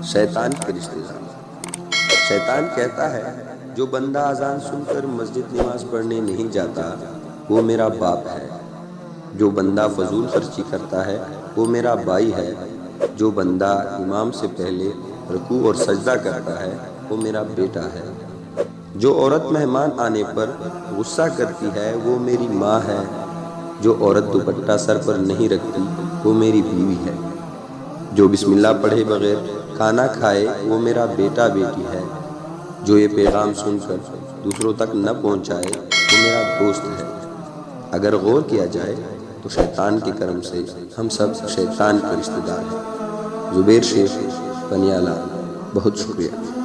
शैतान के रिश्तेदार। शैतान कहता है, जो बंदा अजान सुनकर मस्जिद नमाज पढ़ने नहीं जाता वो मेरा बाप है। जो बंदा फजूल खर्ची करता है वो मेरा भाई है। जो बंदा इमाम से पहले रुकू और सजदा करता है वो मेरा बेटा है। जो औरत मेहमान आने पर गुस्सा करती है वो मेरी माँ है। जो औरत दुपट्टा सर पर नहीं रखती वो मेरी बीवी है। जो बिस्मिल्लाह पढ़े बगैर खाना खाए वो मेरा बेटा बेटी है। जो ये पैगाम सुनकर दूसरों तक न पहुंचाए वो मेरा दोस्त है। अगर गौर किया जाए तो शैतान के कर्म से हम सब शैतान के रिश्तेदार हैं। जुबैर शेख, पनियाला। बहुत शुक्रिया।